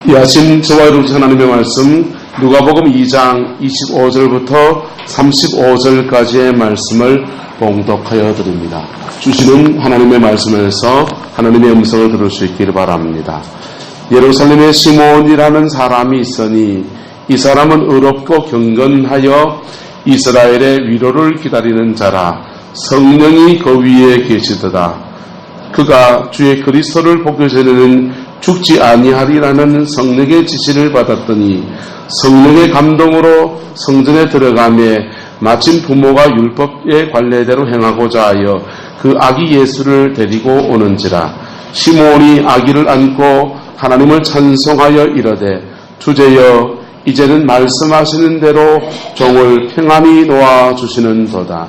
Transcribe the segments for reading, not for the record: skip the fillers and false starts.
이 아침 저와 여러분 하나님의 말씀 누가복음 2장 25절부터 35절까지의 말씀을 봉독하여 드립니다. 주시는 하나님의 말씀에서 하나님의 음성을 들을 수 있기를 바랍니다. 예루살렘에 시몬이라는 사람이 있으니 이 사람은 의롭고 경건하여 이스라엘의 위로를 기다리는 자라. 성령이 그 위에 계시도다. 그가 주의 그리스도를 보기 전에는 죽지 아니하리라는 성령의 지시를 받았더니 성령의 감동으로 성전에 들어가매 마침 부모가 율법의 관례대로 행하고자 하여 그 아기 예수를 데리고 오는지라. 시몬이 아기를 안고 하나님을 찬송하여 이르되 주제여 이제는 말씀하시는 대로 종을 평안히 놓아주시는도다.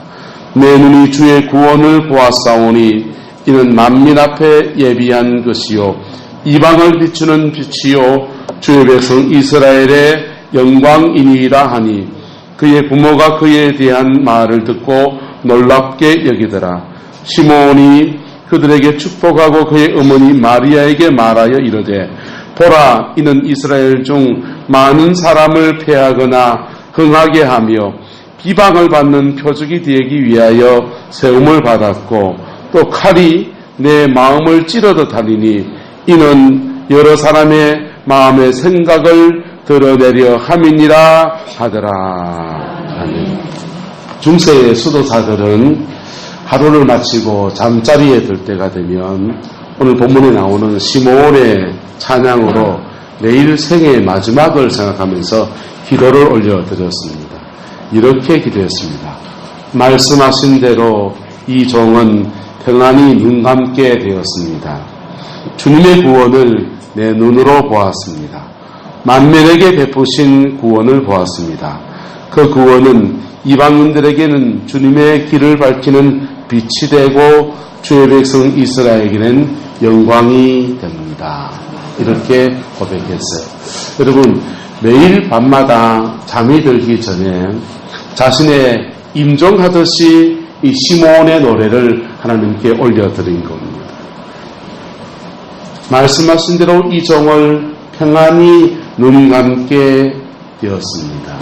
내 눈이 주의 구원을 보았사오니 이는 만민 앞에 예비한 것이요 이방을 비추는 빛이요 주의 백성 이스라엘의 영광이니이다 하니 그의 부모가 그에 대한 말을 듣고 놀랍게 여기더라. 시몬이 그들에게 축복하고 그의 어머니 마리아에게 말하여 이르되 보라 이는 이스라엘 중 많은 사람을 패하거나 흥하게 하며 비방을 받는 표적이 되기 위하여 세움을 받았고 또 칼이 내 마음을 찌르듯 하리니 이는 여러 사람의 마음의 생각을 드러내려 함이니라 하더라. 아멘. 중세의 수도사들은 하루를 마치고 잠자리에 들 때가 되면 오늘 본문에 나오는 시몬의 찬양으로 내일 생의 마지막을 생각하면서 기도를 올려드렸습니다. 이렇게 기도했습니다. 말씀하신 대로 이 종은 평안히 눈 감게 되었습니다. 주님의 구원을 내 눈으로 보았습니다. 만민에게 베푸신 구원을 보았습니다. 그 구원은 이방인들에게는 주님의 길을 밝히는 빛이 되고 주의 백성 이스라엘에게는 영광이 됩니다. 이렇게 고백했어요. 여러분 매일 밤마다 잠이 들기 전에 자신의 임종하듯이 이 시몬의 노래를 하나님께 올려드린 겁니다. 말씀하신 대로 이 종을 평안히 눈 감게 되었습니다.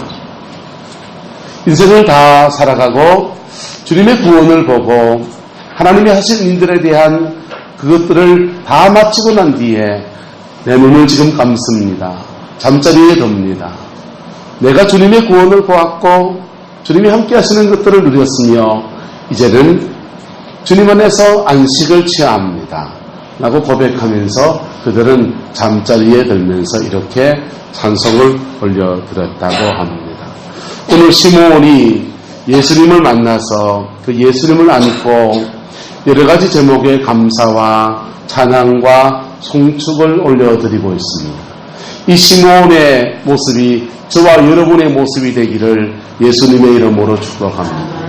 인생을 다 살아가고 주님의 구원을 보고 하나님이 하신 일들에 대한 그것들을 다 마치고 난 뒤에 내 눈을 지금 감습니다. 잠자리에 듭니다. 내가 주님의 구원을 보았고 주님이 함께 하시는 것들을 누렸으며 이제는 주님 안에서 안식을 취합니다. 라고 고백하면서 그들은 잠자리에 들면서 이렇게 찬송을 올려드렸다고 합니다. 오늘 시몬이 예수님을 만나서 그 예수님을 안고 여러 가지 제목의 감사와 찬양과 송축을 올려드리고 있습니다. 이 시몬의 모습이 저와 여러분의 모습이 되기를 예수님의 이름으로 축복합니다.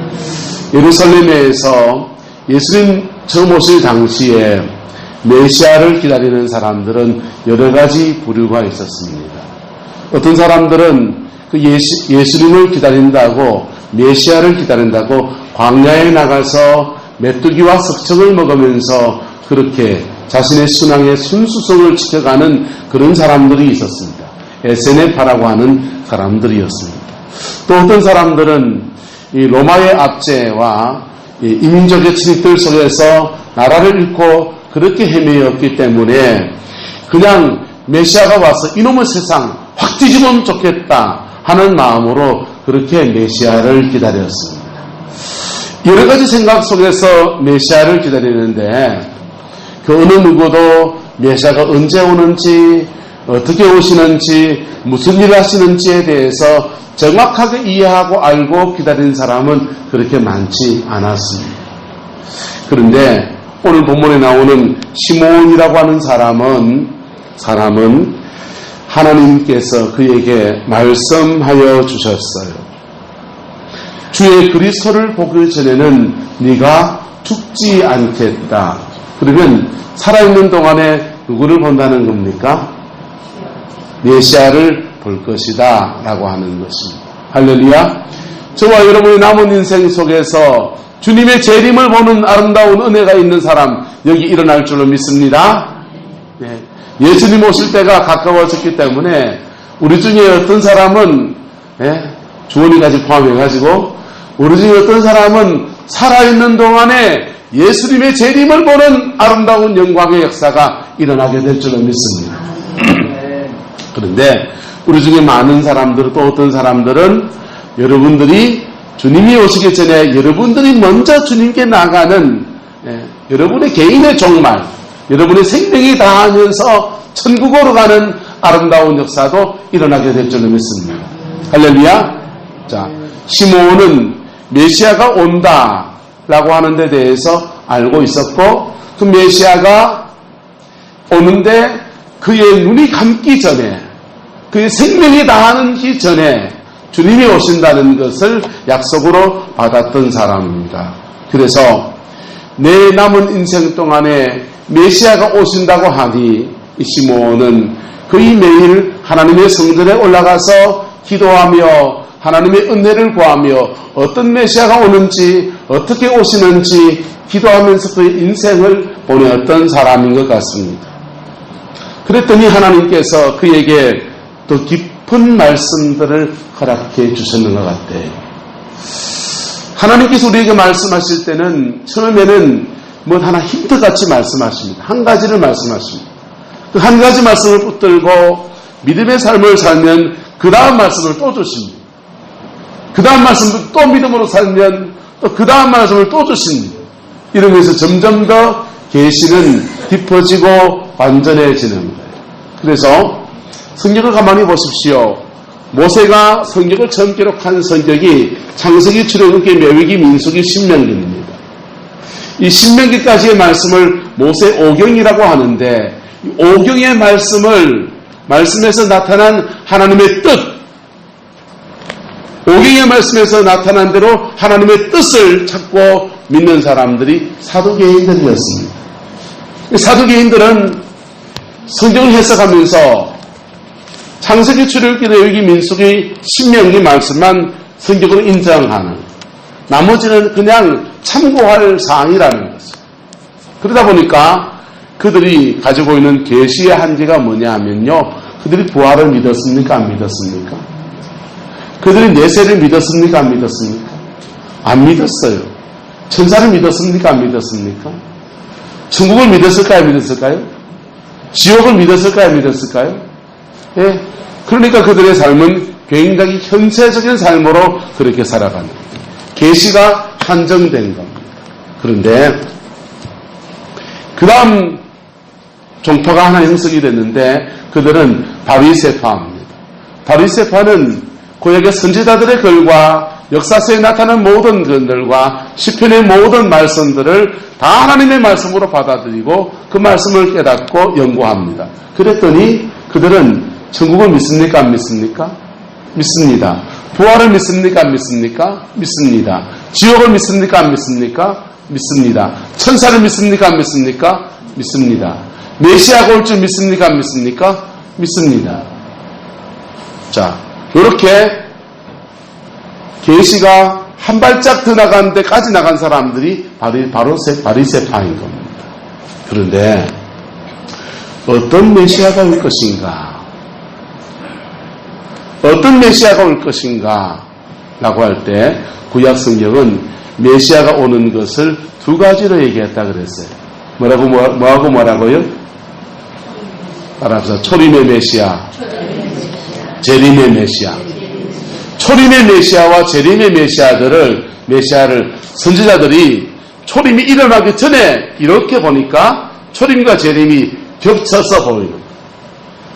예루살렘에서 예수님 처음 오실 당시에 메시아를 기다리는 사람들은 여러 가지 부류가 있었습니다. 어떤 사람들은 그 예수님을 기다린다고 메시아를 기다린다고 광야에 나가서 메뚜기와 석청을 먹으면서 그렇게 자신의 신앙의 순수성을 지켜가는 그런 사람들이 있었습니다. 에세네파라고 하는 사람들이었습니다. 또 어떤 사람들은 이 로마의 압제와 이민족의 침입들 속에서 나라를 잃고 그렇게 헤매였기 때문에 그냥 메시아가 와서 이놈의 세상 확 뒤집으면 좋겠다 하는 마음으로 그렇게 메시아를 기다렸습니다. 여러 가지 생각 속에서 메시아를 기다리는데 그 어느 누구도 메시아가 언제 오는지 어떻게 오시는지 무슨 일을 하시는지에 대해서 정확하게 이해하고 알고 기다린 사람은 그렇게 많지 않았습니다. 그런데 오늘 본문에 나오는 시몬이라고 하는 사람은 하나님께서 그에게 말씀하여 주셨어요. 주의 그리스도를 보기 전에는 네가 죽지 않겠다. 그러면 살아있는 동안에 누구를 본다는 겁니까? 메시아를 볼 것이다 라고 하는 것입니다. 할렐루야. 저와 여러분의 남은 인생 속에서 주님의 재림을 보는 아름다운 은혜가 있는 사람 여기 일어날 줄로 믿습니다. 네. 예수님 오실 때가 가까워졌기 때문에 우리 중에 어떤 사람은 주원이까지 포함해가지고 우리 중에 어떤 사람은 살아있는 동안에 예수님의 재림을 보는 아름다운 영광의 역사가 일어나게 될 줄로 믿습니다. 그런데 우리 중에 많은 사람들은 또 어떤 사람들은 여러분들이 주님이 오시기 전에 여러분들이 먼저 주님께 나가는 여러분의 개인의 종말, 여러분의 생명이 다하면서 천국으로 가는 아름다운 역사도 일어나게 될 줄로 믿습니다. 할렐루야. 자, 시므온은 메시아가 온다라고 하는 데 대해서 알고 있었고 그 메시아가 오는데 그의 눈이 감기 전에 그의 생명이 다하기 전에 주님이 오신다는 것을 약속으로 받았던 사람입니다. 그래서 내 남은 인생 동안에 메시아가 오신다고 하니 이 시므온은 거의 매일 하나님의 성전에 올라가서 기도하며 하나님의 은혜를 구하며 어떤 메시아가 오는지 어떻게 오시는지 기도하면서 그의 인생을 보내었던 사람인 것 같습니다. 그랬더니 하나님께서 그에게 더 깊은 말씀들을 허락해 주셨는 것 같아요. 하나님께서 우리에게 말씀하실 때는 처음에는 뭐 하나 힌트같이 말씀하십니다. 한 가지를 말씀하십니다. 그 한 가지 말씀을 붙들고 믿음의 삶을 살면 그 다음 말씀을 또 주십니다. 그 다음 말씀을 또 믿음으로 살면 또 그 다음 말씀을 또 주십니다. 이러면서 점점 더 계시는 깊어지고 완전해지는 거예요. 그래서 성경을 가만히 보십시오. 모세가 성경을 처음 기록한 성격이 창세기, 출애굽기, 레위기, 민수기, 신명기입니다. 이 신명기까지의 말씀을 모세 오경이라고 하는데 이 오경의 말씀에서 나타난 하나님의 뜻, 오경의 말씀에서 나타난 대로 하나님의 뜻을 찾고 믿는 사람들이 사두개인들이었습니다. 사두개인들은 성경을 해석하면서 창세기, 출애굽기, 레위기, 민수기, 신명기 말씀만 성경으로 인정하는, 나머지는 그냥 참고할 사항이라는 거죠. 그러다 보니까 그들이 가지고 있는 계시의 한계가 뭐냐 하면요, 그들이 부활을 믿었습니까? 안 믿었습니까? 그들이 내세를 믿었습니까? 안 믿었습니까? 안 믿었어요. 천사를 믿었습니까? 안 믿었습니까? 천국을 믿었을까요? 믿었을까요? 지옥을 믿었을까요? 믿었을까요? 예. 그러니까 그들의 삶은 굉장히 현세적인 삶으로 그렇게 살아가는 거예요. 계시가 한정된 겁니다. 그런데 그 다음 종파가 하나 형성이 됐는데 그들은 바리새파입니다. 바리새파는 구약의 선지자들의 글과 역사서에 나타난 모든 글들과 시편의 모든 말씀들을 다 하나님의 말씀으로 받아들이고 그 말씀을 깨닫고 연구합니다. 그랬더니 그들은 천국을 믿습니까? 안 믿습니까? 믿습니다. 부활을 믿습니까? 안 믿습니까? 믿습니다. 지옥을 믿습니까? 안 믿습니까? 믿습니다. 천사를 믿습니까? 안 믿습니까? 믿습니다. 메시아가 올 줄 믿습니까? 안 믿습니까? 믿습니다. 자, 이렇게 계시가 한 발짝 더 나간 데까지 나간 사람들이 바로 바리새파인 겁니다. 그런데 어떤 메시아가 올 것인가? 어떤 메시아가 올 것인가? 라고 할 때 구약 성경은 메시아가 오는 것을 두 가지로 얘기했다 그랬어요. 뭐라고요? 따라서 초림의 메시아, 재림의 메시아. 초림의 메시아와 재림의 메시아를 선지자들이 초림이 일어나기 전에 이렇게 보니까 초림과 재림이 겹쳐서 보이는 거예요.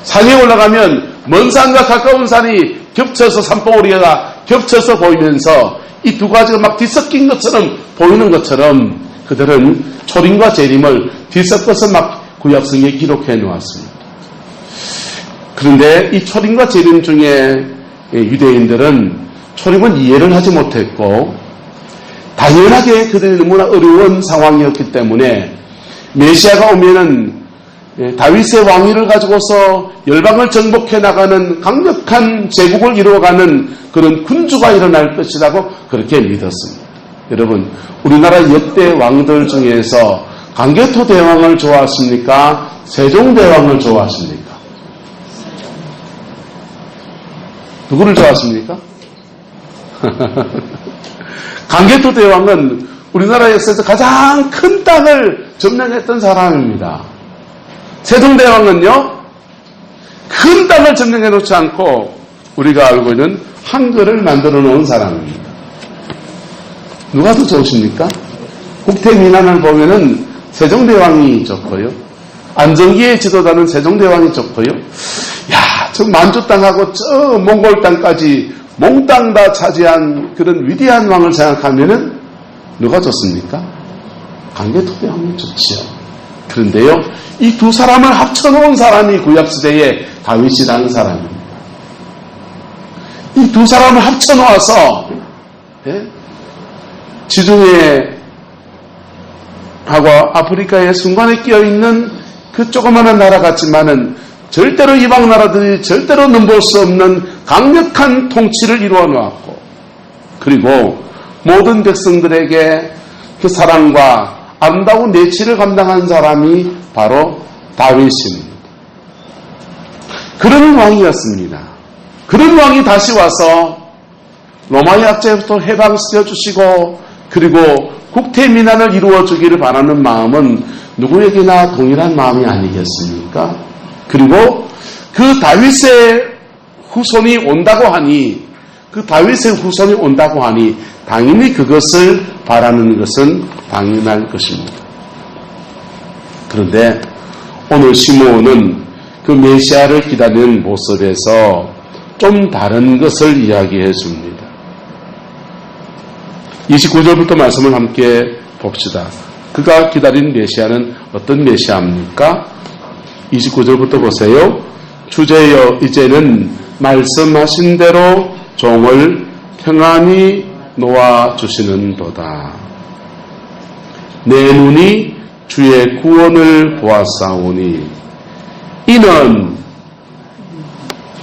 산에 올라가면 먼 산과 가까운 산이 겹쳐서 산봉우리가 겹쳐서 보이면서 이 두 가지가 막 뒤섞인 것처럼 보이는 것처럼 그들은 초림과 재림을 뒤섞어서 막 구약성에 기록해 놓았습니다. 그런데 이 초림과 재림 중에 유대인들은 초림은 이해를 하지 못했고 당연하게 그들이 너무나 어려운 상황이었기 때문에 메시아가 오면은 다윗의 왕위를 가지고서 열방을 정복해 나가는 강력한 제국을 이루어가는 그런 군주가 일어날 것이라고 그렇게 믿었습니다. 여러분, 우리나라 역대 왕들 중에서 강개토 대왕을 좋아하십니까? 세종대왕을 좋아하십니까? 누구를 좋아하십니까? 강개토 대왕은 우리나라 역사에서 가장 큰 땅을 점령했던 사람입니다. 세종대왕은요, 큰 땅을 점령해 놓지 않고 우리가 알고 있는 한글을 만들어 놓은 사람입니다. 누가 더 좋으십니까? 국태민안을 보면은 세종대왕이 좋고요. 안정기의 지도자는 세종대왕이 좋고요. 야, 저 만주 땅하고 저 몽골 땅까지 몽땅 다 차지한 그런 위대한 왕을 생각하면은 누가 좋습니까? 강개토 대왕이 좋지요. 그런데요, 이 두 사람을 합쳐놓은 사람이 구약시대의 다윗이라는 사람입니다. 이 두 사람을 합쳐놓아서 지중해 하고 아프리카의 순간에 끼어있는 그 조그마한 나라 같지만은 절대로 이방 나라들이 절대로 넘볼 수 없는 강력한 통치를 이루어 놓았고, 그리고 모든 백성들에게 그 사랑과 아름다운 내치를 감당한 사람이 바로 다윗입니다. 그런 왕이었습니다. 그런 왕이 다시 와서 로마의 압제부터 해방시켜 주시고, 그리고 국태민안을 이루어 주기를 바라는 마음은 누구에게나 동일한 마음이 아니겠습니까? 그리고 그 다윗의 후손이 온다고 하니, 당연히 그것을 바라는 것은 당연할 것입니다. 그런데 오늘 시므온은 그 메시아를 기다리는 모습에서 좀 다른 것을 이야기해 줍니다. 29절부터 말씀을 함께 봅시다. 그가 기다린 메시아는 어떤 메시아입니까? 29절부터 보세요. 주제여, 이제는 말씀하신 대로 종을 평안히 놓아주시는도다. 내 눈이 주의 구원을 보았사오니 이는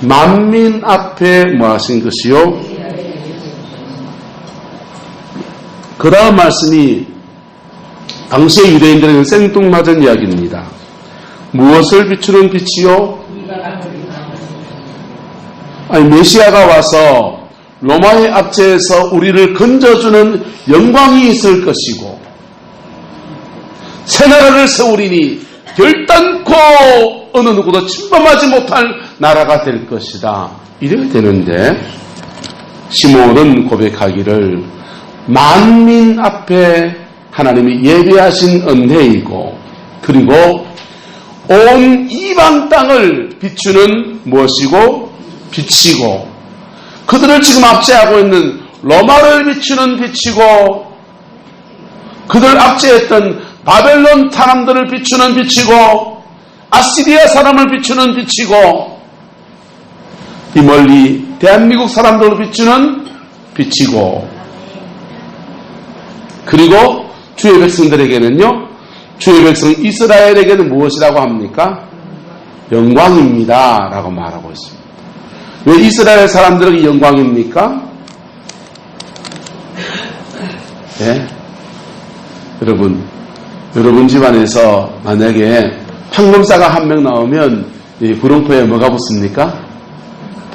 만민 앞에 뭐하신 것이요? 그 다음 말씀이 당시의 유대인들에게는 생뚱맞은 이야기입니다. 무엇을 비추는 빛이요? 아니, 메시아가 와서 로마의 압제에서 우리를 건져주는 영광이 있을 것이고, 새 나라를 세우리니 결단코 어느 누구도 침범하지 못할 나라가 될 것이다. 이래야 되는데 시므온은 고백하기를 만민 앞에 하나님이 예비하신 은혜이고, 그리고 온 이방 땅을 비추는 무엇이고? 빛이고, 그들을 지금 압제하고 있는 로마를 비추는 빛이고, 그들 압제했던 바벨론 사람들을 비추는 빛이고, 아시리아 사람을 비추는 빛이고, 이 멀리 대한민국 사람들을 비추는 빛이고, 그리고 주의 백성들에게는요, 주의 백성 이스라엘에게는 무엇이라고 합니까? 영광입니다 라고 말하고 있습니다. 왜 이스라엘 사람들에게 영광입니까? 네? 여러분 집안에서 만약에 황금사가 한 명 나오면 이 구렁토에 뭐가 붙습니까?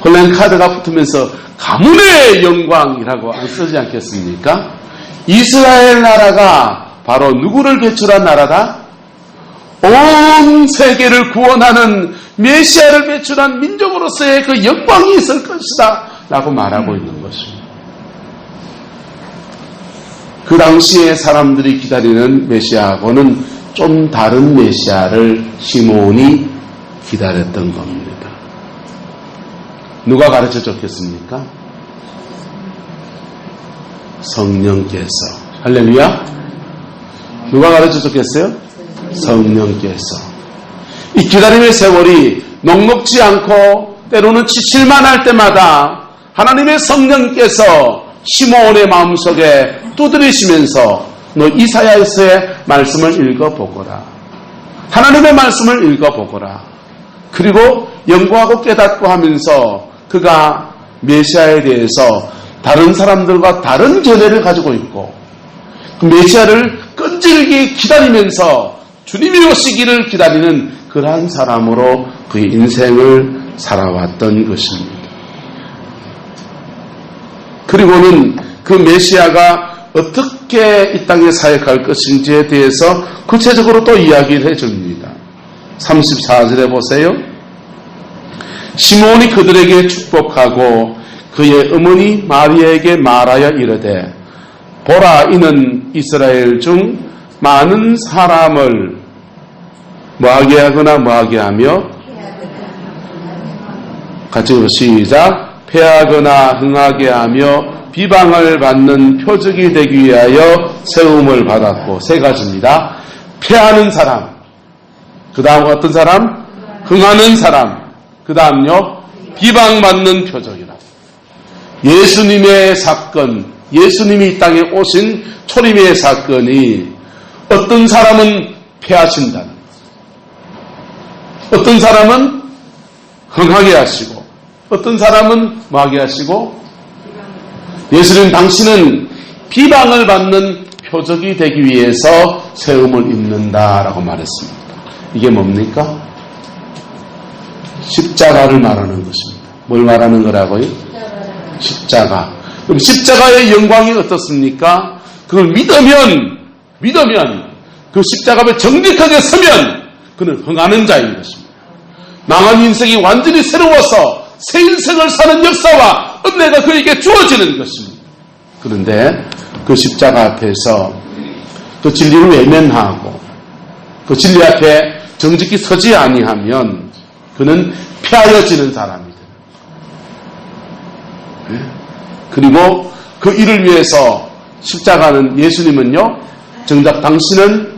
폴란카드가 붙으면서 가문의 영광이라고 안 쓰지 않겠습니까? 이스라엘 나라가 바로 누구를 배출한 나라다? 온 세계를 구원하는 메시아를 배출한 민족으로서의 그 영광이 있을 것이다 라고 말하고 있는 것입니다. 그 당시에 사람들이 기다리는 메시아하고는 좀 다른 메시아를 시므온이 기다렸던 겁니다. 누가 가르쳐 줬겠습니까? 성령께서. 할렐루야. 누가 가르쳐 줬겠어요? 성령께서. 이 기다림의 세월이 녹록지 않고 때로는 지칠만 할 때마다 하나님의 성령께서 시므온의 마음속에 두드리시면서 너 이사야서의 말씀을 읽어보거라. 하나님의 말씀을 읽어보거라. 그리고 연구하고 깨닫고 하면서 그가 메시아에 대해서 다른 사람들과 다른 견해를 가지고 있고, 그 메시아를 끈질기게 기다리면서 주님이 오시기를 기다리는 그러한 사람으로 그의 인생을 살아왔던 것입니다. 그리고는 그 메시아가 어떻게 이 땅에 사역할 것인지에 대해서 구체적으로 또 이야기를 해줍니다. 34절에 보세요. 시몬이 그들에게 축복하고 그의 어머니 마리아에게 말하여 이르되 보라, 이는 이스라엘 중 많은 사람을 뭐하게 하거나 뭐하게 하며, 같이 시작, 패하거나 흥하게 하며 비방을 받는 표적이 되기 위하여 세움을 받았고. 세 가지입니다. 패하는 사람, 그 다음 어떤 사람? 흥하는 사람, 그 다음요 비방받는 표적이라. 예수님의 사건, 예수님이 이 땅에 오신 초림의 사건이 어떤 사람은 패하신다는, 어떤 사람은 흥하게 하시고, 어떤 사람은 뭐하게 하시고, 예수님 당신은 비방을 받는 표적이 되기 위해서 세움을 입는다라고 말했습니다. 이게 뭡니까? 십자가를 말하는 것입니다. 뭘 말하는 거라고요? 십자가. 그럼 십자가의 영광이 어떻습니까? 그걸 믿으면 그 십자가 앞에 정직하게 서면 그는 흥하는 자인 것입니다. 망한 인생이 완전히 새로워서 새 인생을 사는 역사와 은혜가 그에게 주어지는 것입니다. 그런데 그 십자가 앞에서 그 진리를 외면하고 그 진리 앞에 정직히 서지 아니하면 그는 패하여지는 사람이 됩니다. 그리고 그 일을 위해서 십자가는, 예수님은요, 정작 당신은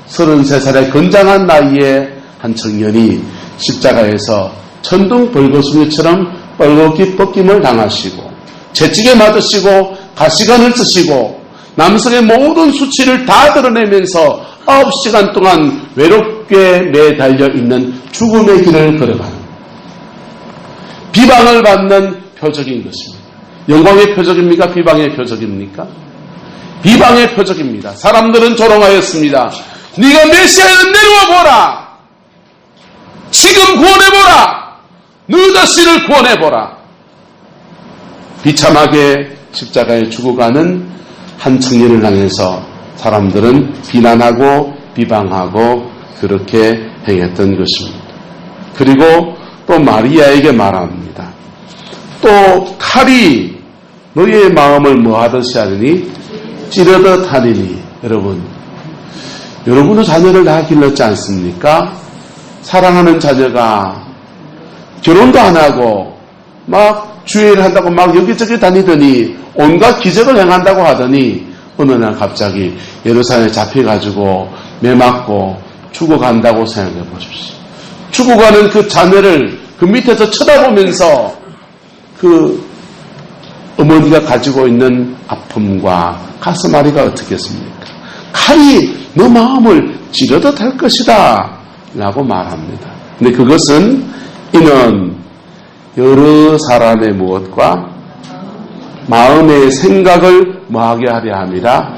33살의 건장한 나이에 한 청년이 십자가에서 천둥 벌거숭이처럼 뻘겋게 벗김을 당하시고 채찍에 맞으시고 가시관을 쓰시고 남성의 모든 수치를 다 드러내면서 9시간 동안 외롭게 매달려 있는 죽음의 길을 걸어가는, 비방을 받는 표적인 것입니다. 영광의 표적입니까? 비방의 표적입니까? 비방의 표적입니다. 사람들은 조롱하였습니다. 네가 메시아는 내려와보라. 지금 구원해보라. 너 자신을 구원해보라. 비참하게 십자가에 죽어가는 한 청년을 향해서 사람들은 비난하고 비방하고 그렇게 행했던 것입니다. 그리고 또 마리아에게 말합니다. 또 칼이 너희의 마음을 뭐하듯이 하느니 찌르듯 하리니. 여러분도 자녀를 다 길렀지 않습니까? 사랑하는 자녀가 결혼도 안 하고 막 주의를 한다고 막 여기저기 다니더니 온갖 기적을 행한다고 하더니 어느 날 갑자기 예루살렘에 잡혀가지고 매맞고 죽어간다고 생각해 보십시오. 죽어가는 그 자녀를 그 밑에서 쳐다보면서 그 어머니가 가지고 있는 아픔과 가슴앓이가 어떻겠습니까? 칼이 너 마음을 찌르듯 할 것이다 라고 말합니다. 근데 그것은 이는 여러 사람의 무엇과 마음의 생각을 뭐하게 하려 함이라?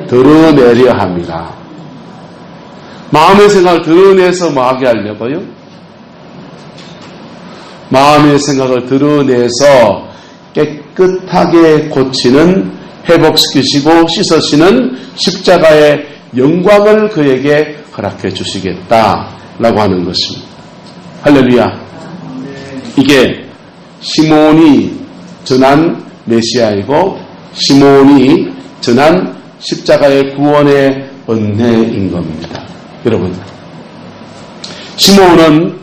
드러내려 함이라. 마음의 생각을 드러내서 뭐하게 하려고요? 마음의 생각을 드러내서 깨끗하게 고치는, 회복시키시고 씻으시는 십자가의 영광을 그에게 허락해 주시겠다라고 하는 것입니다. 할렐루야. 이게 시몬이 전한 메시아이고 시몬이 전한 십자가의 구원의 은혜인 겁니다. 여러분, 시몬은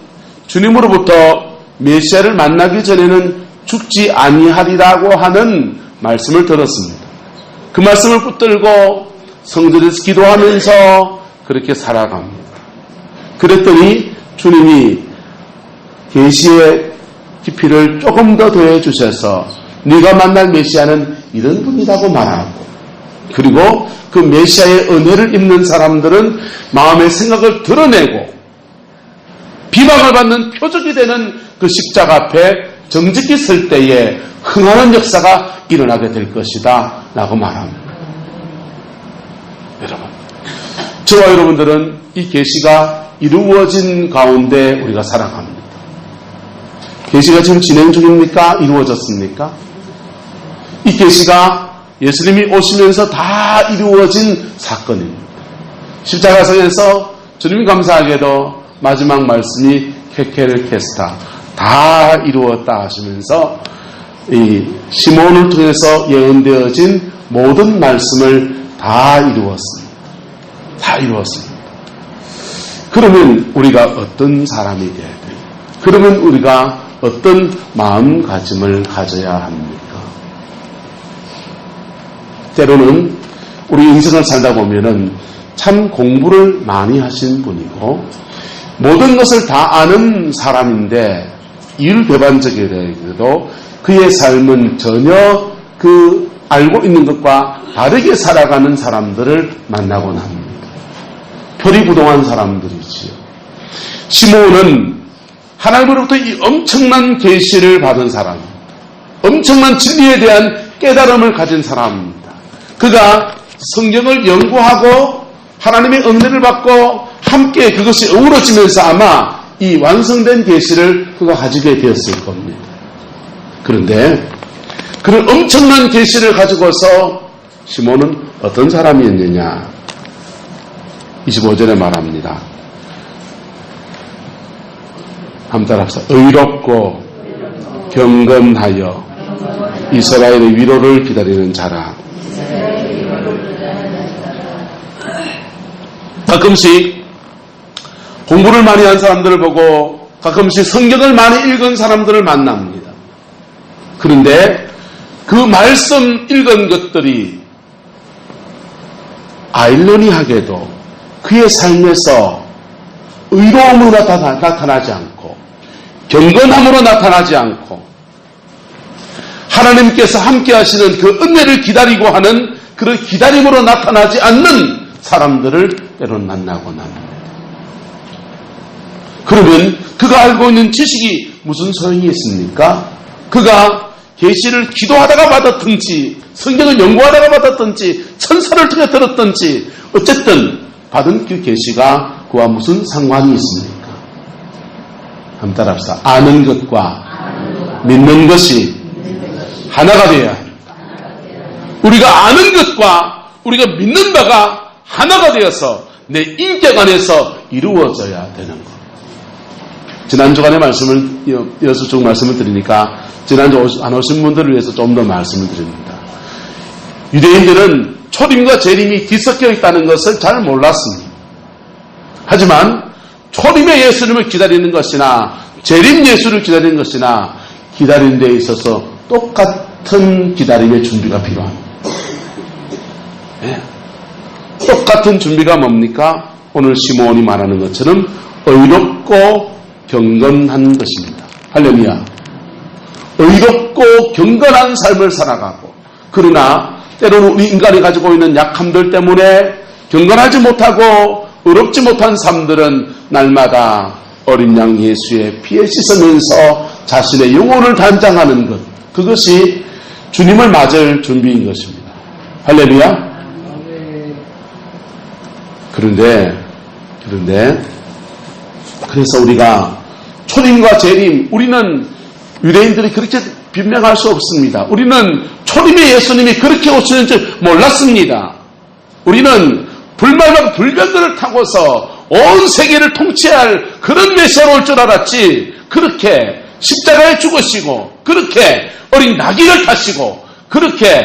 주님으로부터 메시아를 만나기 전에는 죽지 아니하리라고 하는 말씀을 들었습니다. 그 말씀을 붙들고 성전에서 기도하면서 그렇게 살아갑니다. 그랬더니 주님이 계시의 깊이를 조금 더 더해 주셔서 네가 만날 메시아는 이런 분이라고 말하고, 그리고 그 메시아의 은혜를 입는 사람들은 마음의 생각을 드러내고 비방을 받는 표적이 되는 그 십자가 앞에 정직히 설 때에 흥하는 역사가 일어나게 될 것이다 라고 말합니다. 여러분, 저와 여러분들은 이 계시가 이루어진 가운데 우리가 살아갑니다. 계시가 지금 진행 중입니까? 이루어졌습니까? 이 계시가 예수님이 오시면서 다 이루어진 사건입니다. 십자가상에서 주님이 감사하게도 마지막 말씀이 케케르 케스타, 다 이루었다 하시면서 이 시몬을 통해서 예언되어진 모든 말씀을 다 이루었습니다. 다 이루었습니다. 그러면 우리가 어떤 사람이 되어야 돼요? 그러면 우리가 어떤 마음가짐을 가져야 합니까? 때로는 우리 인생을 살다 보면은 참 공부를 많이 하신 분이고 모든 것을 다 아는 사람인데 이율배반적이라도 그의 삶은 전혀 그 알고 있는 것과 다르게 살아가는 사람들을 만나곤 합니다. 표리부동한 사람들이지요. 시몬은 하나님으로부터 이 엄청난 계시를 받은 사람, 엄청난 진리에 대한 깨달음을 가진 사람입니다. 그가 성경을 연구하고 하나님의 은혜를 받고 함께 그것이 어우러지면서 아마 이 완성된 계시를 그가 가지게 되었을 겁니다. 그런데 그런 엄청난 계시를 가지고서 시몬은 어떤 사람이었느냐? 25절에 말합니다. 한번 따라합시다. 의롭고 경건하여 이스라엘의 위로를 기다리는 자라. 가끔씩 공부를 많이 한 사람들을 보고 가끔씩 성경을 많이 읽은 사람들을 만납니다. 그런데 그 말씀 읽은 것들이 아이러니하게도 그의 삶에서 의로움으로 나타나지 않고 경건함으로 나타나지 않고 하나님께서 함께 하시는 그 은혜를 기다리고 하는 그런 기다림으로 나타나지 않는 사람들을 때로는 만나곤 합니다. 그러면 그가 알고 있는 지식이 무슨 소용이 있습니까? 그가 계시를 기도하다가 받았든지 성경을 연구하다가 받았든지 천사를 통해 들었든지 어쨌든 받은 그 계시가 그와 무슨 상관이 있습니까? 한번 따라합시다. 아는 것과 믿는 것이 하나가 되어야 합니다. 우리가 아는 것과 우리가 믿는 바가 하나가 되어서 내 인격 안에서 이루어져야 되는 것. 지난 주간에 말씀을 이어서 쭉 말씀을 드리니까 지난주 안 오신 분들을 위해서 좀 더 말씀을 드립니다. 유대인들은 초림과 재림이 뒤섞여 있다는 것을 잘 몰랐습니다. 하지만 초림의 예수님을 기다리는 것이나 재림 예수를 기다리는 것이나 기다리는 데 있어서 똑같은 기다림의 준비가 필요합니다. 네. 똑같은 준비가 뭡니까? 오늘 시몬이 말하는 것처럼 의롭고 경건한 것입니다. 할렐루야. 의롭고 경건한 삶을 살아가고 그러나 때로는 우리 인간이 가지고 있는 약함들 때문에 경건하지 못하고 의롭지 못한 삶들은 날마다 어린 양 예수의 피에 씻으면서 자신의 영혼을 단장하는 것, 그것이 주님을 맞을 준비인 것입니다. 할렐루야. 그래서 우리가 초림과 재림, 우리는 유대인들이 그렇게 변명할 수 없습니다. 우리는 초림의 예수님이 그렇게 오시는 줄 몰랐습니다. 우리는 불말과 불변들을 타고서 온 세계를 통치할 그런 메시아로 올 줄 알았지, 그렇게 십자가에 죽으시고 그렇게 어린 나귀를 타시고 그렇게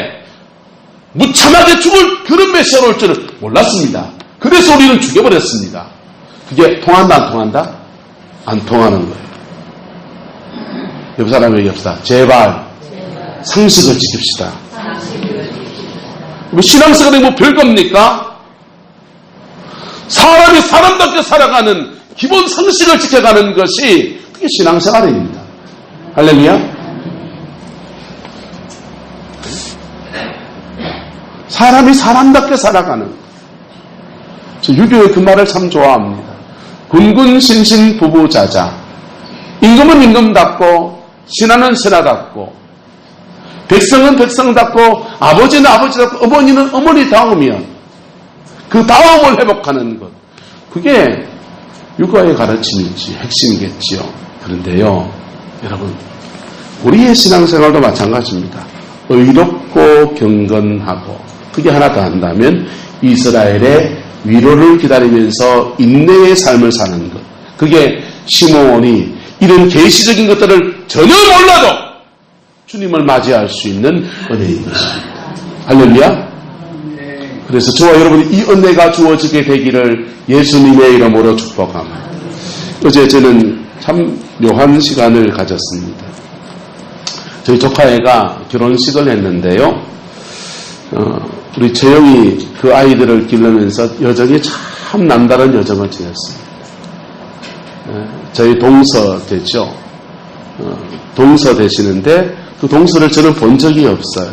무참하게 죽을 그런 메시아로 올 줄은 몰랐습니다. 그래서 우리는 죽여버렸습니다. 그게 통한다 안 통한다? 안 통하는 거예요. 옆 사람 얘기합시다. 제발 상식을 지킵시다. 신앙생활이 뭐 별겁니까? 사람이 사람답게 살아가는 기본 상식을 지켜가는 것이 그게 신앙생활입니다. 할렐루야. 사람이 사람답게 살아가는. 저 유교의 그 말을 참 좋아합니다. 군군신신 부부자자. 임금은 임금답고 신하는 신하답고 백성은 백성답고 아버지는 아버지답고 어머니는 어머니다우면 그 다음을 회복하는 것. 그게 육아의 가르침이지 핵심이겠지요. 그런데요, 여러분, 우리의 신앙생활도 마찬가지입니다. 의롭고 경건하고, 그게 하나 더 한다면 이스라엘의 위로를 기다리면서 인내의 삶을 사는 것. 그게 시므온이 이런 계시적인 것들을 전혀 몰라도 주님을 맞이할 수 있는 은혜인 것입니다. 할렐루야. 그래서 저와 여러분이 이 은혜가 주어지게 되기를 예수님의 이름으로 축복합니다. 어제 저는 참 묘한 시간을 가졌습니다. 저희 조카애가 결혼식을 했는데요. 우리 재영이 그 아이들을 기르면서 여정이 참 남다른 여정을 지냈습니다. 저희 동서 되죠. 동서 되시는데 그 동서를 저는 본 적이 없어요.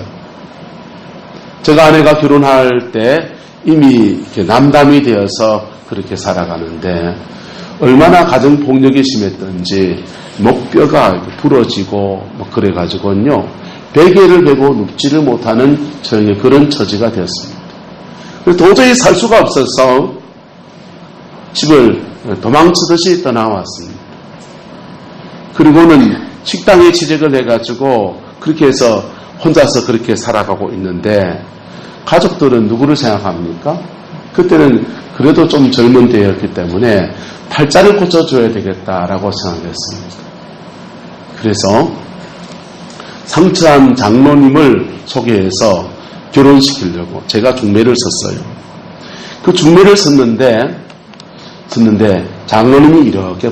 제가 아내가 결혼할 때 이미 이렇게 남담이 되어서 그렇게 살아가는데 얼마나 가정폭력이 심했던지 목뼈가 부러지고 막 그래가지고요. 베개를 베고 눕지를 못하는 저의 그런 처지가 되었습니다. 도저히 살 수가 없어서 집을 도망치듯이 떠나왔습니다. 그리고는 식당에 취직을 해가지고 그렇게 해서 혼자서 그렇게 살아가고 있는데 가족들은 누구를 생각합니까? 그때는 그래도 좀 젊은 때였기 때문에 팔자를 고쳐줘야 되겠다라고 생각했습니다. 그래서 상처한 장로님을 소개해서 결혼시키려고 제가 중매를 섰어요. 그 중매를 섰는데 장로님이 이렇게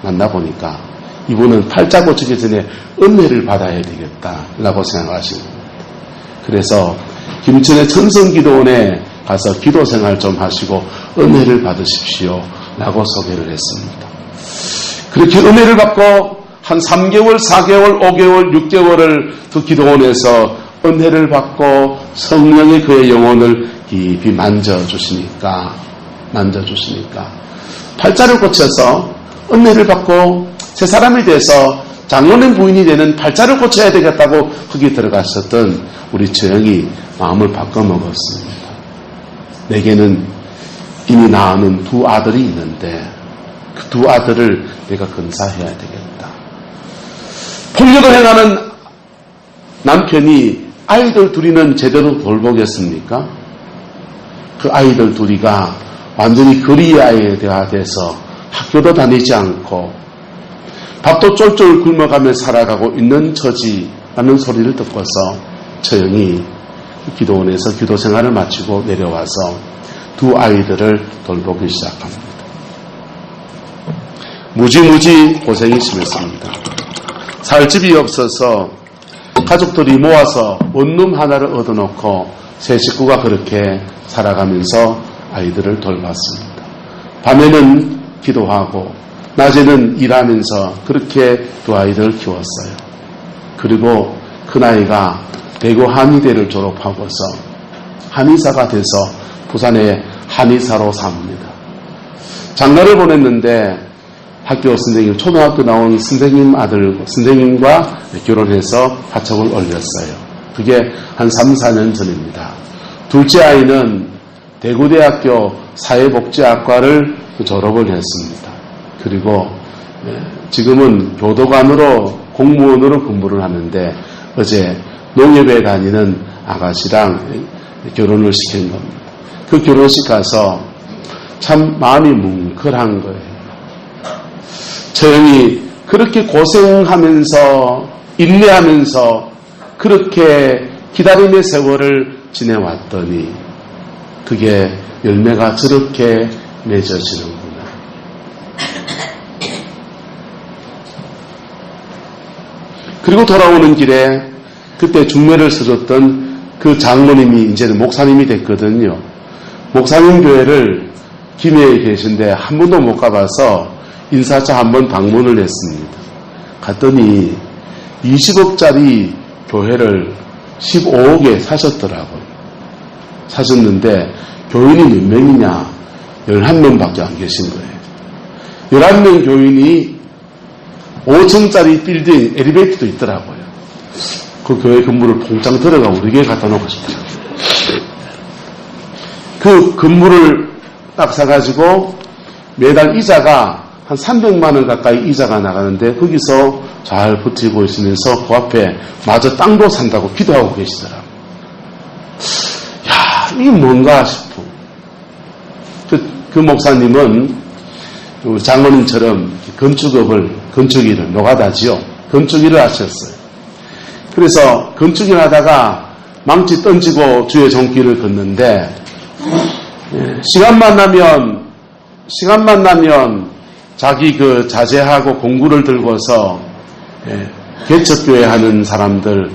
만나보니까 이분은 팔자 고치기 전에 은혜를 받아야 되겠다라고 생각하시는 겁니다. 그래서 김천의 천성기도원에 가서 기도 생활 좀 하시고 은혜를 받으십시오 라고 소개를 했습니다. 그렇게 은혜를 받고 한 3개월, 4개월, 5개월, 6개월을 그 기도원에서 은혜를 받고 성령이 그의 영혼을 깊이 만져주시니까 팔자를 고쳐서 은혜를 받고 새 사람이 돼서 장로님 부인이 되는 팔자를 고쳐야 되겠다고 거기 들어갔었던 우리 처형이 마음을 바꿔먹었습니다. 내게는 이미 낳은 두 아들이 있는데 그 두 아들을 내가 근사해야 되겠다. 폭력을 행하는 남편이 아이들 둘이는 제대로 돌보겠습니까? 그 아이들 둘이가 완전히 거리 아이가 돼서 학교도 다니지 않고 밥도 쫄쫄 굶어가며 살아가고 있는 처지라는 소리를 듣고서 처형이 기도원에서 기도 생활을 마치고 내려와서 두 아이들을 돌보기 시작합니다. 무지무지 고생이 심했습니다. 살 집이 없어서 가족들이 모아서 원룸 하나를 얻어놓고 세 식구가 그렇게 살아가면서 아이들을 돌봤습니다. 밤에는 기도하고 낮에는 일하면서 그렇게 두 아이들을 키웠어요. 그리고 큰아이가 대구 한의대를 졸업하고서 한의사가 돼서 부산의 한의사로 삽니다. 장가를 보냈는데 학교 선생님, 초등학교 나온 선생님과 결혼해서 하청을 올렸어요. 그게 한 3, 4년 전입니다. 둘째 아이는 대구대학교 사회복지학과를 졸업을 했습니다. 그리고 지금은 교도관으로 공무원으로 근무를 하는데 어제 농협에 다니는 아가씨랑 결혼을 시킨 겁니다. 그 결혼식 가서 참 마음이 뭉클한 거예요. 처형이 그렇게 고생하면서 인내하면서 그렇게 기다림의 세월을 지내왔더니 그게 열매가 저렇게 맺어지는구나. 그리고 돌아오는 길에 그때 중매를 서줬던 그 장로님이 이제는 목사님이 됐거든요. 목사님 교회를 김해에 계신데 한 번도 못 가봐서 인사차 한번 방문을 했습니다. 갔더니 20억짜리 교회를 15억에 사셨더라고요. 사셨는데 교인이 몇 명이냐? 11명밖에 안 계신 거예요. 11명 교인이 5층짜리 빌딩 엘리베이터도 있더라고요. 그 교회 건물을 봉장 들어가 우리 교회 갖다 놓고 싶더라고요. 그 건물을 딱 사가지고 매달 이자가 한 300만 원 가까이 이자가 나가는데 거기서 잘 버티고 있으면서 그 앞에 마저 땅도 산다고 기도하고 계시더라고요. 야, 이게 뭔가 싶어. 그 목사님은 장모님처럼 건축일을, 노가다지요. 건축일을 하셨어요. 그래서 건축일 하다가 망치 던지고 주의 손길을 걷는데, 시간만 나면 자기 그 자제하고 공구를 들고서 개척교회 하는 사람들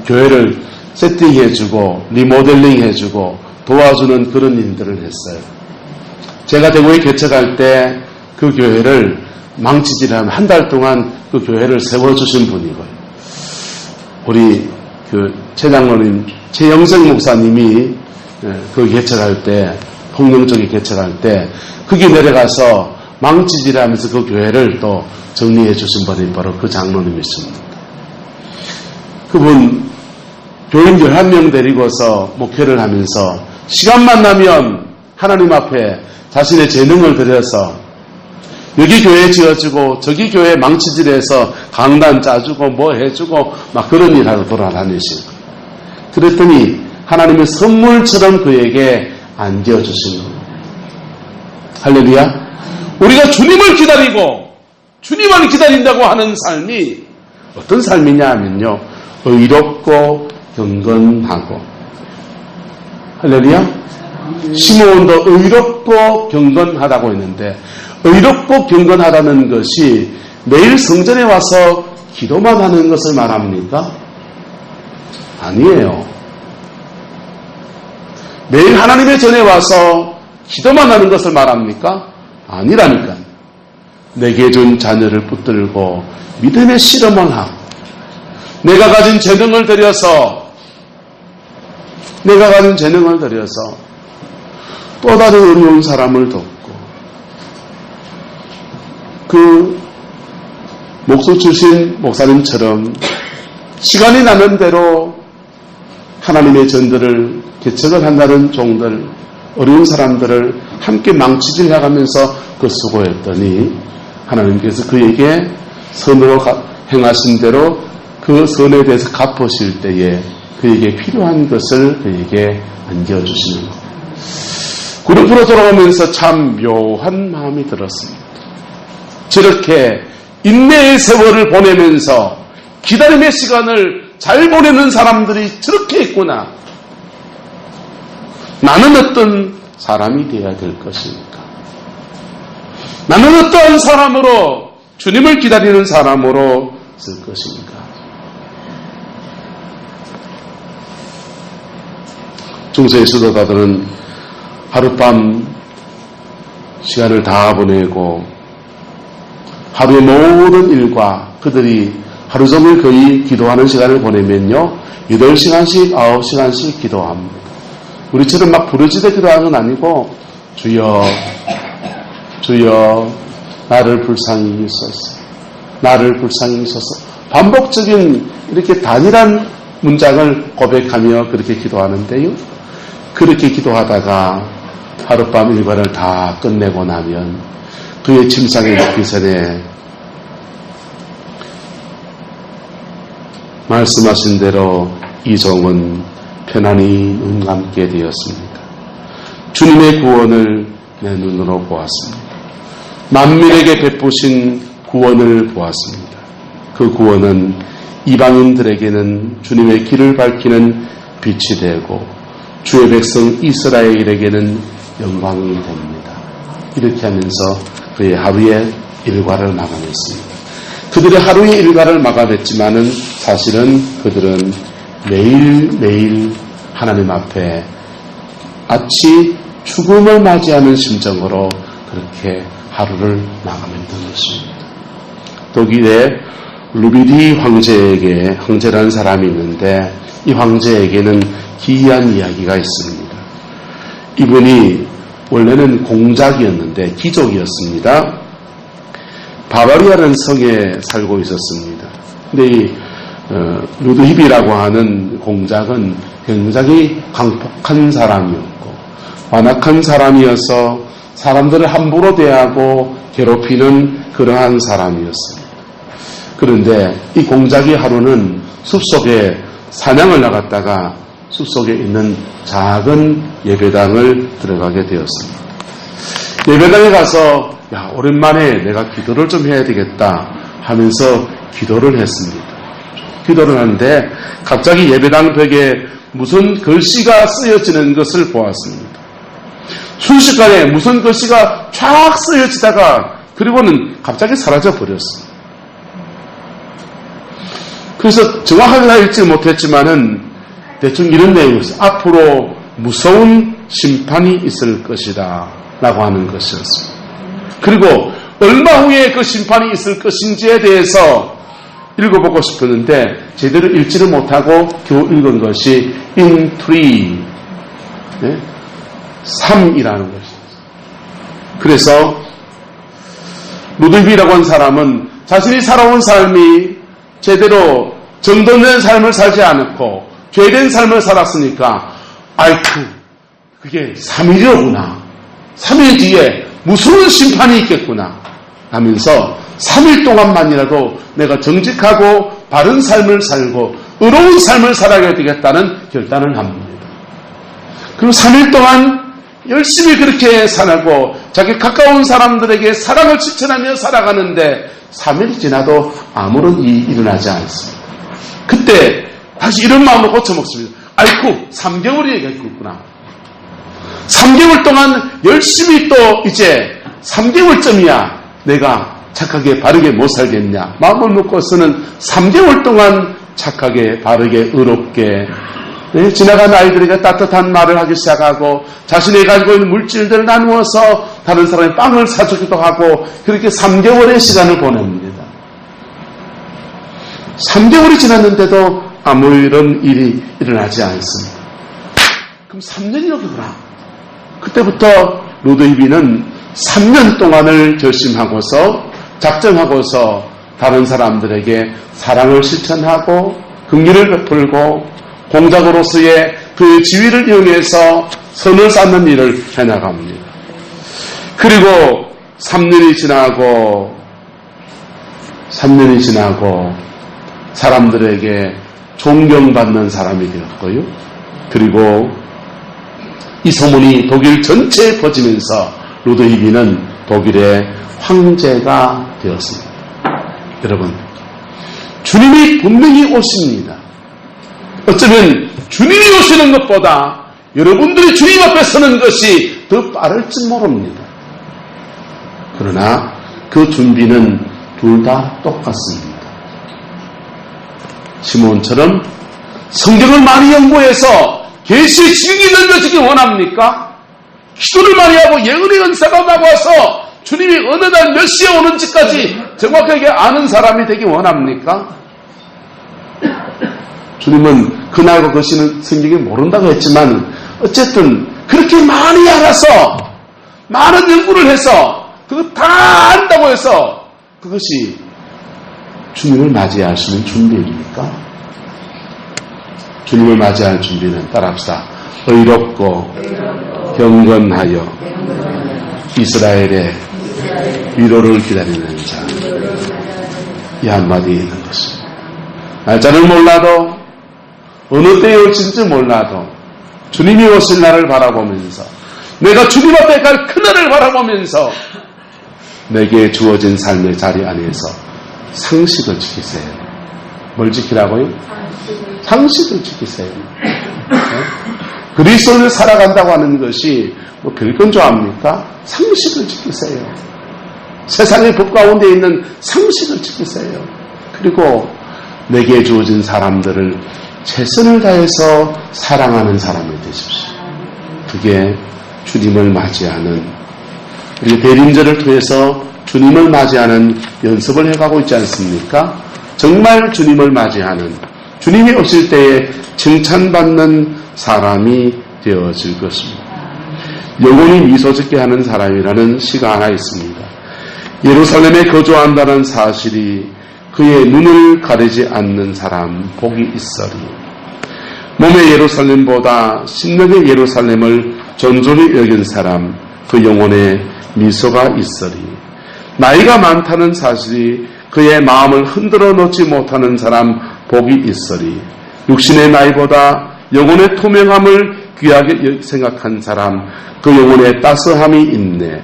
교회를 세팅해주고 리모델링해주고 도와주는 그런 일들을 했어요. 제가 대구에 개척할 때 그 교회를 망치질하면 한 달 동안 그 교회를 세워주신 분이고요. 우리 그 최장로님 최영생 목사님이 그 개척할 때 폭령적인 개척할 때 거기 내려가서 망치질하면서 그 교회를 또 정리해 주신 분이 바로 그 장로님이십니다. 그분 교인 11명 데리고서 목회를 하면서 시간만 나면 하나님 앞에 자신의 재능을 들여서 여기 교회 지어주고 저기 교회 망치질해서 강단 짜주고 뭐 해주고 막 그런 일하러 돌아다니시고 그랬더니 하나님의 선물처럼 그에게 안겨주시는 거예요. 할렐루야. 우리가 주님을 기다리고 주님을 기다린다고 하는 삶이 어떤 삶이냐 하면요. 의롭고 경건하고. 할렐루야. 시므온도 의롭고 경건하다고 했는데 의롭고 경건하다는 것이 매일 성전에 와서 기도만 하는 것을 말합니까? 아니에요. 매일 하나님의 전에 와서 기도만 하는 것을 말합니까? 아니라니까. 내게 준 자녀를 붙들고 믿음의 실험을 하고 내가 가진 재능을 들여서 또 다른 어려운 사람을 돕고 그 목수 출신 목사님처럼 시간이 나는 대로 하나님의 전들을 개척을 한다는 종들 어려운 사람들을 함께 망치질 해가면서 그 수고했더니 하나님께서 그에게 선으로 행하신 대로 그 선에 대해서 갚으실 때에 그에게 필요한 것을 그에게 안겨주시는 것. 그룹으로 돌아오면서 참 묘한 마음이 들었습니다. 저렇게 인내의 세월을 보내면서 기다림의 시간을 잘 보내는 사람들이 저렇게 있구나. 나는 어떤 사람이 되어야 될 것입니까? 나는 어떤 사람으로 주님을 기다리는 사람으로 쓸 것입니까? 중세의 수도가들은 하룻밤 시간을 다 보내고 하루의 모든 일과 그들이 하루 종일 거의 기도하는 시간을 보내면요 8시간씩 9시간씩 기도합니다. 우리처럼 막 부르짖어 기도하는 건 아니고 주여 주여 나를 불쌍히 여기소서 나를 불쌍히 여기소서 반복적인 이렇게 단일한 문장을 고백하며 그렇게 기도하는데요. 그렇게 기도하다가 하룻밤 일과를 다 끝내고 나면 그의 침상에 눕기 전에 말씀하신 대로 이 종은 편안히 눈 감게 되었습니다. 주님의 구원을 내 눈으로 보았습니다. 만민에게 베푸신 구원을 보았습니다. 그 구원은 이방인들에게는 주님의 길을 밝히는 빛이 되고 주의 백성 이스라엘에게는 영광이 됩니다. 이렇게 하면서 그의 하루의 일과를 마감했습니다. 그들의 하루의 일과를 마감했지만은 사실은 그들은 매일매일 하나님 앞에 마치 죽음을 맞이하는 심정으로 그렇게 하루를 마감했던 것입니다. 독일의 루비디 황제라는 사람이 있는데 이 황제에게는 기이한 이야기가 있습니다. 이분이 원래는 공작이었는데 귀족이었습니다. 바바리아라는 성에 살고 있었습니다. 근데 이 루드힙이라고 하는 공작은 굉장히 강폭한 사람이었고 완악한 사람이어서 사람들을 함부로 대하고 괴롭히는 그러한 사람이었습니다. 그런데 이 공자기 하루는 숲속에 사냥을 나갔다가 숲속에 있는 작은 예배당을 들어가게 되었습니다. 예배당에 가서 오랜만에 내가 기도를 좀 해야 되겠다 하면서 기도를 했습니다. 기도를 하는데 갑자기 예배당 벽에 무슨 글씨가 쓰여지는 것을 보았습니다. 순식간에 무슨 글씨가 쫙 쓰여지다가 그리고는 갑자기 사라져 버렸습니다. 그래서 정확하게 다 읽지 못했지만은 대충 이런 내용이었어요. 앞으로 무서운 심판이 있을 것이다 라고 하는 것이었습니다. 그리고 얼마 후에 그 심판이 있을 것인지에 대해서 읽어보고 싶었는데 제대로 읽지를 못하고 겨우 읽은 것이 in 3이라는 것이었어요. 그래서 루드비라고 한 사람은 자신이 살아온 삶이 제대로 정돈된 삶을 살지 않았고 죄된 삶을 살았으니까 아이쿠 그게 3일이로구나. 3일 뒤에 무서운 심판이 있겠구나 하면서 3일 동안만이라도 내가 정직하고 바른 삶을 살고 의로운 삶을 살아야 되겠다는 결단을 합니다. 그리고 3일 동안 열심히 그렇게 살고 자기 가까운 사람들에게 사랑을 실천하며 살아가는데 3일이 지나도 아무런 일이 일어나지 않습니다. 그때 다시 이런 마음으로 고쳐먹습니다. 아이쿠 3개월이 얘기했구나. 3개월 동안 열심히 또 이제 3개월쯤이야 내가 착하게 바르게 못 살겠냐. 마음을 먹고서는 3개월 동안 착하게 바르게 의롭게 지나가는 아이들에게 따뜻한 말을 하기 시작하고 자신이 가지고 있는 물질들을 나누어서 다른 사람의 빵을 사주기도 하고 그렇게 3개월의 시간을 보냅니다. 3개월이 지났는데도 아무런 일이 일어나지 않습니다. 그럼 3년이로구나. 그때부터 루드위비는 3년 동안을 결심하고서 작정하고서 다른 사람들에게 사랑을 실천하고 긍휼을 베풀고 공작으로서의 그 지위를 이용해서 선을 쌓는 일을 해나갑니다. 그리고 3년이 지나고 사람들에게 존경받는 사람이 되었고요. 그리고 이 소문이 독일 전체에 퍼지면서 루드위비는 독일의 황제가 되었습니다. 여러분, 주님이 분명히 오십니다. 어쩌면 주님이 오시는 것보다 여러분들이 주님 앞에 서는 것이 더 빠를지 모릅니다. 그러나 그 준비는 둘 다 똑같습니다. 시몬처럼 성경을 많이 연구해서 계시의 지경이 넓어지기 원합니까? 기도를 많이 하고 예언의 은사가 나와서 주님이 어느 날 몇 시에 오는지까지 정확하게 아는 사람이 되기 원합니까? 주님은 그날과 그 시는 성경에 모른다고 했지만 어쨌든 그렇게 많이 알아서 많은 연구를 해서 그거 다 안다고 해서 그것이 주님을 맞이할 수 있는 준비입니까? 주님을 맞이할 준비는 따라합시다. 의롭고 경건하여 이스라엘의 위로를 기다리는 자. 이 한마디에 있는 것입니다. 날짜를 몰라도 어느 때에 올지 몰라도 주님이 오실 날을 바라보면서 내가 주님 앞에 갈 그날을 바라보면서 내게 주어진 삶의 자리 안에서 상식을 지키세요. 뭘 지키라고요? 상식을 지키세요. 그리스도를 살아간다고 하는 것이 뭐 별건 좋아합니까? 상식을 지키세요. 세상의 법 가운데 있는 상식을 지키세요. 그리고 내게 주어진 사람들을 최선을 다해서 사랑하는 사람이 되십시오. 그게 주님을 맞이하는, 우리 대림절을 통해서 주님을 맞이하는 연습을 해가고 있지 않습니까? 정말 주님을 맞이하는, 주님이 오실 때에 칭찬받는 사람이 되어질 것입니다. 영혼이 미소 짓게 하는 사람이라는 시가 하나 있습니다. 예루살렘에 거주한다는 사실이 그의 눈을 가리지 않는 사람 복이 있으리. 몸의 예루살렘보다 심령의 예루살렘을 존중히 여긴 사람, 그 영혼에 미소가 있으리. 나이가 많다는 사실이 그의 마음을 흔들어 놓지 못하는 사람 복이 있으리. 육신의 나이보다 영혼의 투명함을 귀하게 생각한 사람, 그 영혼에 따스함이 있네.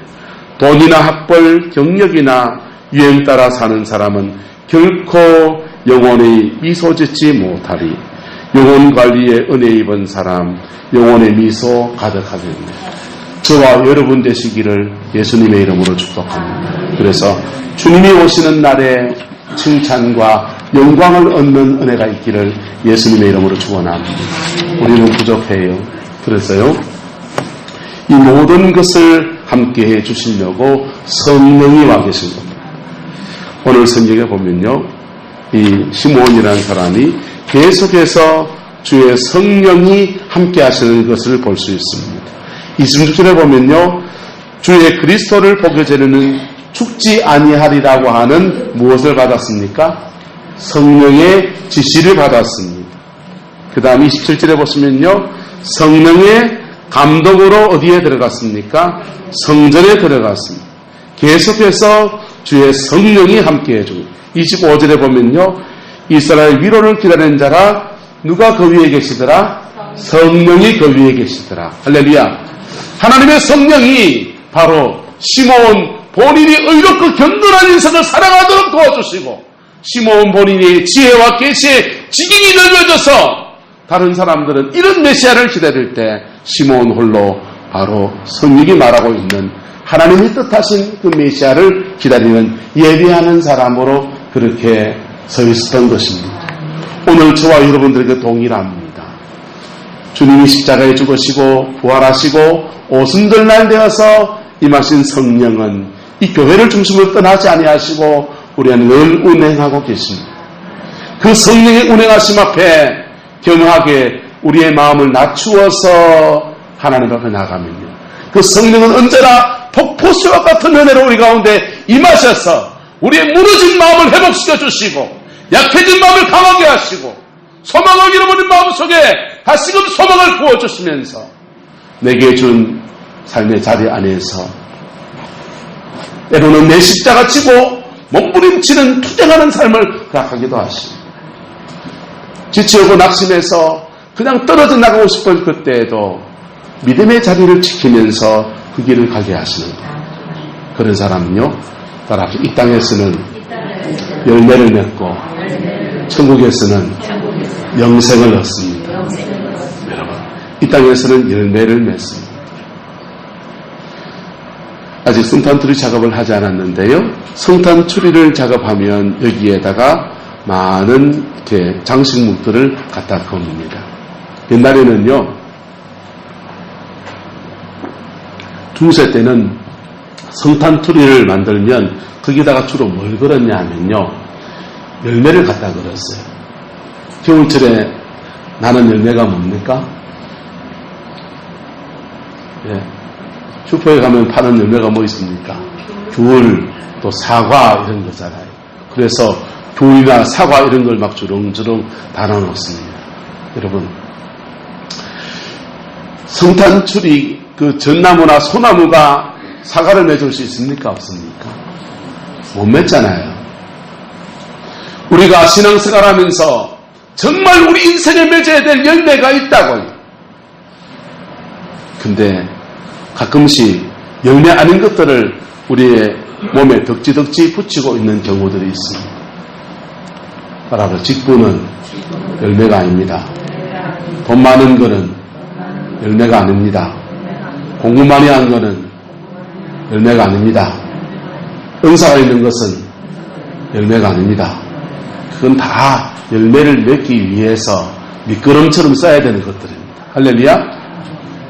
돈이나 학벌, 경력이나 유행 따라 사는 사람은 결코 영혼의 미소 짓지 못하리. 영혼 관리에 은혜 입은 사람, 영혼의 미소 가득하겠네. 저와 여러분 되시기를 예수님의 이름으로 축복합니다. 그래서 주님이 오시는 날에 칭찬과 영광을 얻는 은혜가 있기를 예수님의 이름으로 축원합니다. 우리는 부족해요. 그래서요, 이 모든 것을 함께 해 주시려고 성령이 와 계신 겁니다. 오늘 성경에 보면요, 이 시므온이라는 사람이 계속해서 주의 성령이 함께 하시는 것을 볼 수 있습니다. 26절에 보면요, 주의 그리스도를 보게 되는 죽지 아니하리라고 하는 무엇을 받았습니까? 성령의 지시를 받았습니다. 그 다음 27절에 보시면요, 성령의 감동으로 어디에 들어갔습니까? 성전에 들어갔습니다. 계속해서 주의 성령이 함께 해줍니다. 25절에 보면요, 이스라엘 위로를 기다리는 자라 누가 그 위에 계시더라? 성령이 그 위에 계시더라. 할렐루야. 하나님의 성령이 바로 시므온 본인이 의롭고 견고한 인생을 살아가도록 도와주시고, 시므온 본인이 지혜와 계시에 지경이 넓어져서 다른 사람들은 이런 메시아를 기다릴 때 시므온 홀로 바로 성령이 말하고 있는 하나님이 뜻하신 그 메시아를 기다리는 예비하는 사람으로 그렇게 서 있었던 것입니다. 오늘 저와 여러분들에게 동일합니다. 주님이 십자가에 죽으시고 부활하시고 오순절날 되어서 임하신 성령은 이 교회를 중심으로 떠나지 아니하시고 우리는 늘 운행하고 계십니다. 그 성령의 운행하심 앞에 겸허하게 우리의 마음을 낮추어서 하나님 앞에 나가면요, 그 성령은 언제나 폭포수와 같은 은혜로 우리 가운데 임하셔서 우리의 무너진 마음을 회복시켜 주시고 약해진 마음을 강하게 하시고 소망을 잃어버린 마음속에 다시금 소망을 부어주시면서 내게 준 삶의 자리 안에서 때로는 내 십자가 지고 몸부림치는 투쟁하는 삶을 허락하기도 하시고, 지치고 낙심해서 그냥 떨어져 나가고 싶은 그때에도 믿음의 자리를 지키면서 그 길을 가게 하시는 그런 사람은요, 따라서 이 땅에서는 열매를 맺고 천국에서는 영생을 얻습니다. 여러분, 이 땅에서는 열매를 맺습니다. 아직 성탄트리 작업을 하지 않았는데요, 성탄트리를 작업하면 여기에다가 많은 이렇게 장식물들을 갖다 겁니다. 옛날에는요, 중세 때는 성탄트리를 만들면 거기다가 주로 뭘 걸었냐 하면요, 열매를 갖다 걸었어요. 겨울철에 나는 열매가 뭡니까? 예. 슈퍼에 가면 파는 열매가 뭐 있습니까? 귤, 또 사과 이런 거잖아요. 그래서 귤이나 사과 이런 걸 막 주렁주렁 달아놓습니다. 여러분, 성탄추리 그 전나무나 소나무가 사과를 맺을 수 있습니까? 없습니까? 못 맺잖아요. 우리가 신앙생활 하면서 정말 우리 인생에 맺어야 될 열매가 있다고요. 근데 가끔씩 열매 아닌 것들을 우리의 몸에 덕지덕지 붙이고 있는 경우들이 있습니다. 바로 직분은 열매가 아닙니다. 돈 많은 거는 열매가 아닙니다. 공부 많이 한 거는 열매가 아닙니다. 은사가 있는 것은 열매가 아닙니다. 그건 다 열매를 맺기 위해서 미끄럼처럼 쌓아야 되는 것들입니다. 할렐루야.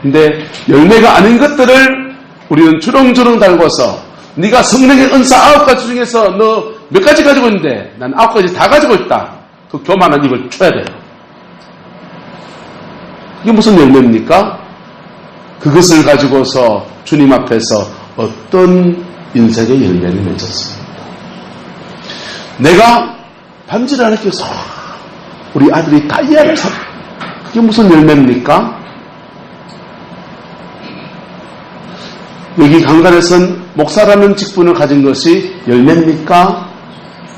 근데 열매가 아닌 것들을 우리는 주렁주렁 달고서 네가 성령의 은사 9가지 중에서 너 몇 가지 가지고 있는데 난 9가지 다 가지고 있다. 그 교만한 입을 쳐야 돼요. 그게 무슨 열매입니까? 그것을 가지고서 주님 앞에서 어떤 인생의 열매를 맺었습니다. 내가 반지를 하나 껴서 우리 아들이 다이아를 사, 그게 무슨 열매입니까? 여기 강단에선 목사라는 직분을 가진 것이 열매입니까?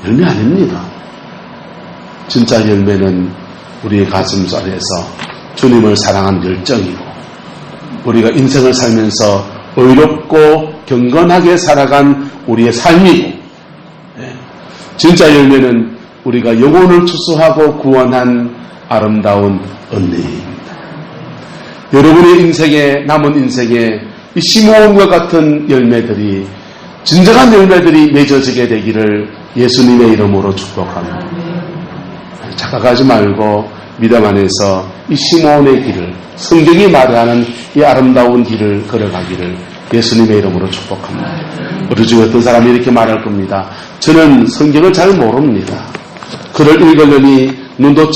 열매 아닙니다. 진짜 열매는 우리의 가슴속에서 주님을 사랑한 열정이고 우리가 인생을 살면서 의롭고 경건하게 살아간 우리의 삶이고 진짜 열매는 우리가 영혼을 추수하고 구원한 아름다운 은혜입니다. 여러분의 인생에 남은 인생에 이 시므온과 같은 열매들이 진정한 열매들이 맺어지게 되기를 예수님의 이름으로 축복합니다. 착각하지 말고 믿음 안에서 이 시므온의 길을 성경이 말하는 이 아름다운 길을 걸어가기를 예수님의 이름으로 축복합니다. 우리 중에 어떤 사람이 이렇게 말할 겁니다. 저는 성경을 잘 모릅니다. 글을 읽으려니 눈도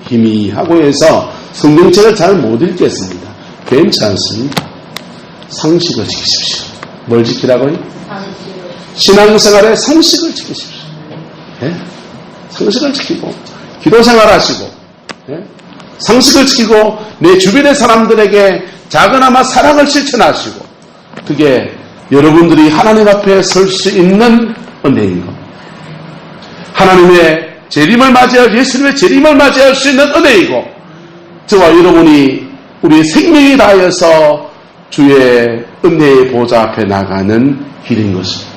희미하고 해서 성경책을 잘 못 읽겠습니다. 괜찮습니다. 상식을 지키십시오. 뭘 지키라고요? 신앙생활의 상식을 지키십시오. 네? 상식을 지키고 기도생활하시고 상식을 지키고 내 주변의 사람들에게 작은아마 사랑을 실천하시고 그게 여러분들이 하나님 앞에 설 수 있는 은혜인 겁니다. 하나님의 재림을 맞이할 예수님의 재림을 맞이할 수 있는 은혜이고 저와 여러분이 우리의 생명이 다하여서 주의 은혜의 보좌 앞에 나가는 길인 것입니다.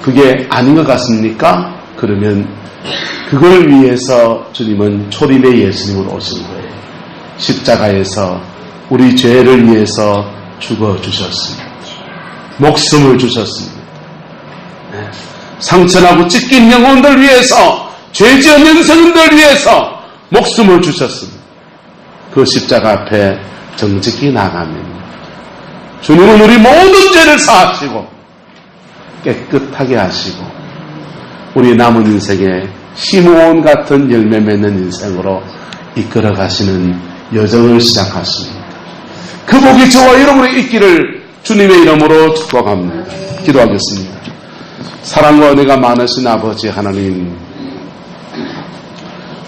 그게 아닌 것 같습니까? 그러면 그걸 위해서 주님은 초림의 예수님으로 오신 거예요. 십자가에서 우리 죄를 위해서 죽어주셨습니다. 목숨을 주셨습니다. 상처나고 찢긴 영혼들 위해서 죄지은 영생들 위해서 목숨을 주셨습니다. 그 십자가 앞에 정직히 나가면 주님은 우리 모든 죄를 사하시고 깨끗하게 하시고 우리 남은 인생에 시므온 같은 열매 맺는 인생으로 이끌어 가시는 여정을 시작하십니다. 그 복이 저와 여러분의 있기를 주님의 이름으로 축복합니다. 기도하겠습니다. 사랑과 은혜가 많으신 아버지 하나님,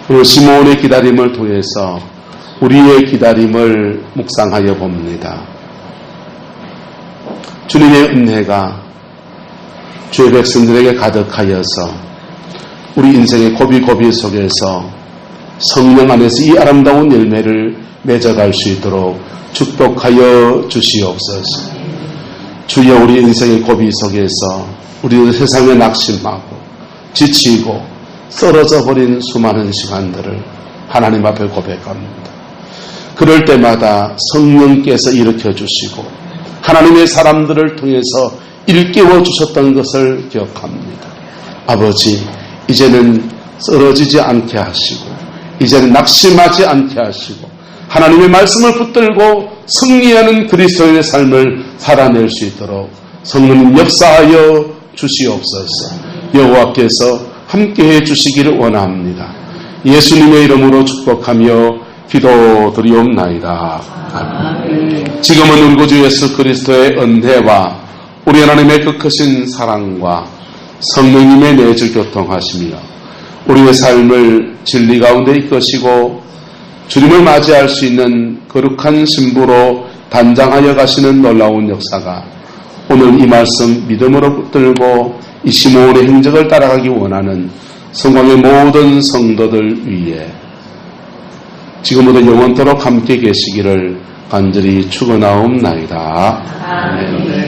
오늘 시므온의 기다림을 통해서 우리의 기다림을 묵상하여 봅니다. 주님의 은혜가 주의 백성들에게 가득하여서 우리 인생의 고비고비 속에서 성령 안에서 이 아름다운 열매를 맺어갈 수 있도록 축복하여 주시옵소서. 주여 우리 인생의 고비 속에서 우리는 세상에 낙심하고 지치고 쓰러져 버린 수많은 시간들을 하나님 앞에 고백합니다. 그럴 때마다 성령께서 일으켜 주시고 하나님의 사람들을 통해서 일깨워 주셨던 것을 기억합니다. 아버지, 이제는 쓰러지지 않게 하시고 이제는 낙심하지 않게 하시고 하나님의 말씀을 붙들고 승리하는 그리스도인의 삶을 살아낼 수 있도록 성령님 역사하여 주시옵소서. 여호와께서 함께해 주시기를 원합니다. 예수님의 이름으로 축복하며 기도드리옵나이다. 아멘. 지금은 우리 구주 예수 그리스도의 은혜와 우리 하나님의 그 크신 사랑과 성령님의 내주 교통하시며 우리의 삶을 진리 가운데 이끄시고 주님을 맞이할 수 있는 거룩한 신부로 단장하여 가시는 놀라운 역사가 오늘 이 말씀 믿음으로 붙들고 이 시므온의 행적을 따라가기 원하는 성광의 모든 성도들 위에 지금부터 영원토록 함께 계시기를 간절히 축원하옵나이다. 아멘.